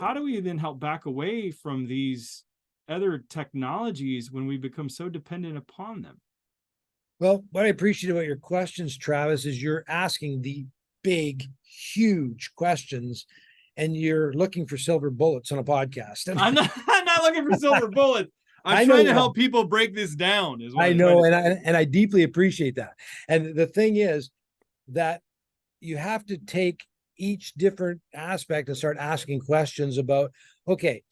how do we then help back away from these other technologies when we become so dependent upon them? Well, what I appreciate about your questions, Travis, is you're asking the big, huge questions, and you're looking for silver bullets on a podcast. I'm not looking for silver bullets. I'm I trying know to help people break this down. Is what I I'm know, trying to and I deeply appreciate that. And the thing is that you have to take each different aspect and start asking questions about, okay,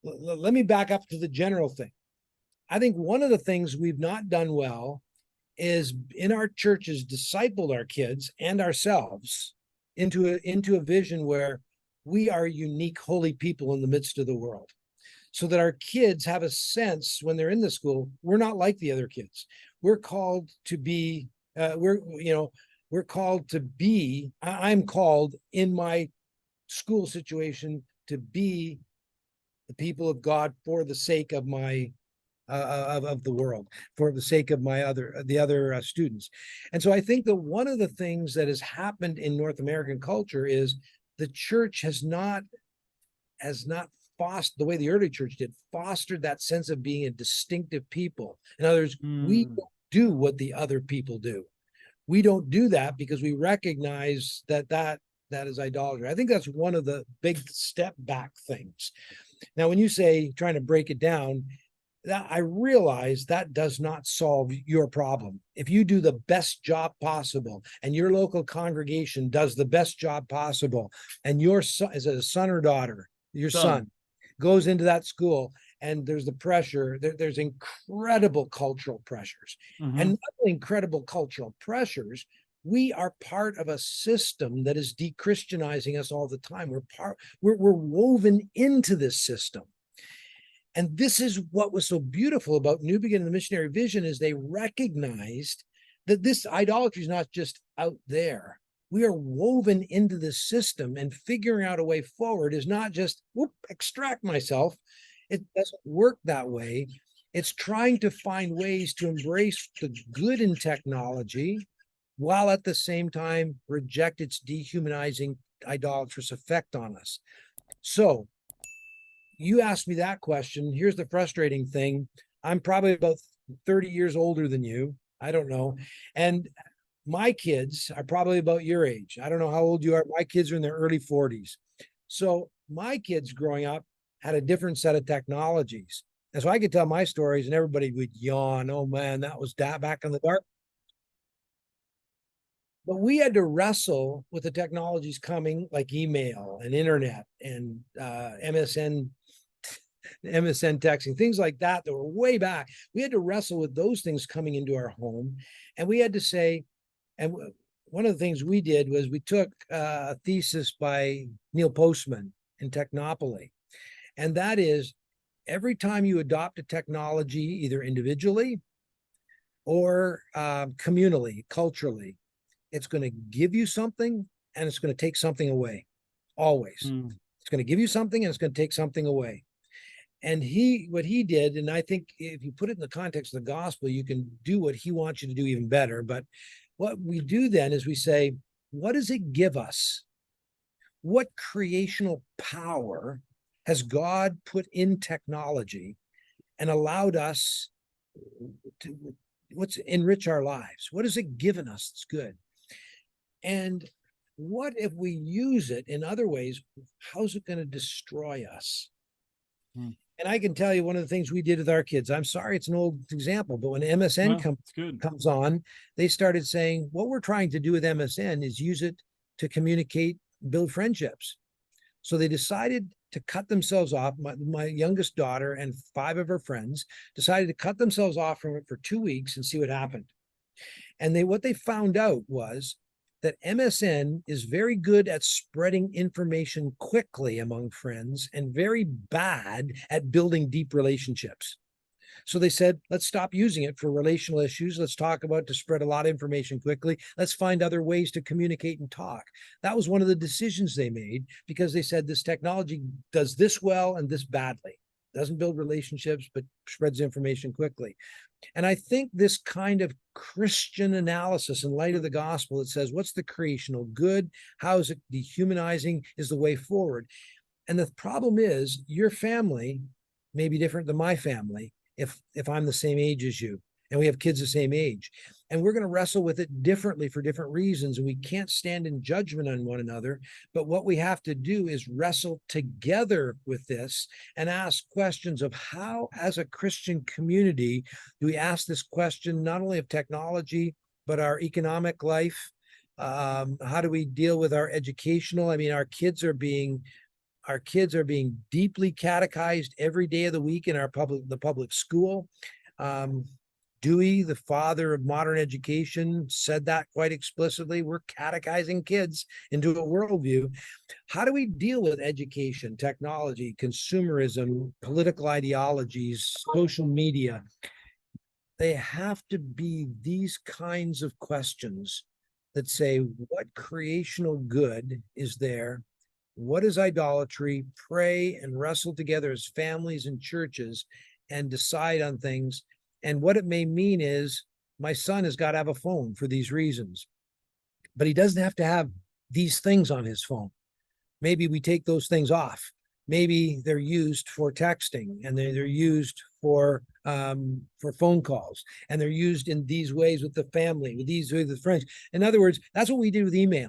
let me back up to the general thing. I think one of the things we've not done well is in our churches discipled our kids and ourselves into a vision where we are unique, holy people in the midst of the world, so that our kids have a sense when they're in the school, we're not like the other kids. We're called to be, we're called to be, I'm called in my school situation to be the people of God for the sake of my of the world, for the sake of the other students. And so I think that one of the things that has happened in North American culture is the church has not fostered, the way the early church did, fostered that sense of being a distinctive people. In other words, we don't do what the other people do. We don't do that because we recognize that is idolatry. I think that's one of the big step back things. Now, when you say trying to break it down, that I realize that does not solve your problem. If you do the best job possible and your local congregation does the best job possible, and your son, as a son or daughter, your son goes into that school and there's the pressure, there's incredible cultural pressures. And not only incredible cultural pressures, we are part of a system that is de-Christianizing us all the time. We're woven into this system. And this is what was so beautiful about Newbigin and the missionary vision, is they recognized that this idolatry is not just out there. We are woven into the system, and figuring out a way forward is not just extract myself. It doesn't work that way. It's trying to find ways to embrace the good in technology while at the same time reject its dehumanizing, idolatrous effect on us. So you asked me that question. Here's the frustrating thing. I'm probably about 30 years older than you. I don't know. And my kids are probably about your age. I don't know how old you are. My kids are in their early 40s. So my kids growing up had a different set of technologies. And so I could tell my stories and everybody would yawn. Oh man, that was back in the dark. But we had to wrestle with the technologies coming, like email and internet and MSN texting, things like that were way back. We had to wrestle with those things coming into our home. And we had to say, and one of the things we did was we took a thesis by Neil Postman in Technopoly. And that is, every time you adopt a technology, either individually or communally, culturally, it's going to give you something and it's going to take something away. Always. It's going to give you something and it's going to take something away. And what he did, and I think if you put it in the context of the gospel, you can do what he wants you to do even better. But what we do then is we say, what does it give us? What creational power has God put in technology and allowed us to enrich our lives? What has it given us that's good? And what if we use it in other ways? How's it going to destroy us? And I can tell you one of the things we did with our kids. I'm sorry, it's an old example, but when MSN comes on, they started saying, what we're trying to do with MSN is use it to communicate, build friendships. So they decided to cut themselves off. My youngest daughter and 5 of her friends decided to cut themselves off from it for 2 weeks and see what happened. And what they found out was that MSN is very good at spreading information quickly among friends and very bad at building deep relationships. So they said, let's stop using it for relational issues. Let's talk about to spread a lot of information quickly. Let's find other ways to communicate and talk. That was one of the decisions they made, because they said this technology does this well and this badly. Doesn't build relationships, but spreads information quickly. And I think this kind of Christian analysis in light of the gospel that says, what's the creational good? How is it dehumanizing is the way forward. And the problem is your family may be different than my family if I'm the same age as you and we have kids the same age. And we're going to wrestle with it differently for different reasons. And we can't stand in judgment on one another. But what we have to do is wrestle together with this and ask questions of how, as a Christian community, do we ask this question not only of technology, but our economic life? How do we deal with our educational? I mean, our kids are being deeply catechized every day of the week in the public school. Dewey, the father of modern education, said that quite explicitly. We're catechizing kids into a worldview. How do we deal with education, technology, consumerism, political ideologies, social media? They have to be these kinds of questions that say, what creational good is there? What is idolatry? Pray and wrestle together as families and churches and decide on things. And what it may mean is my son has got to have a phone for these reasons, but he doesn't have to have these things on his phone. Maybe we take those things off. Maybe they're used for texting and they're used for phone calls, and they're used in these ways with the family, with these ways with friends. In other words, that's what we did with email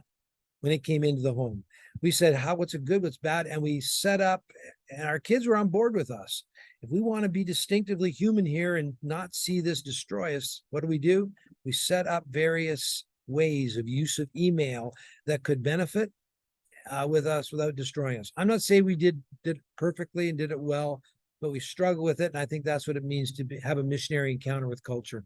when it came into the home. We said, what's a good, what's bad, and we set up, and our kids were on board with us. If we want to be distinctively human here and not see this destroy us, what do? We set up various ways of use of email that could benefit with us without destroying us. I'm not saying we did it perfectly and did it well, but we struggle with it. And I think that's what it means to have a missionary encounter with culture.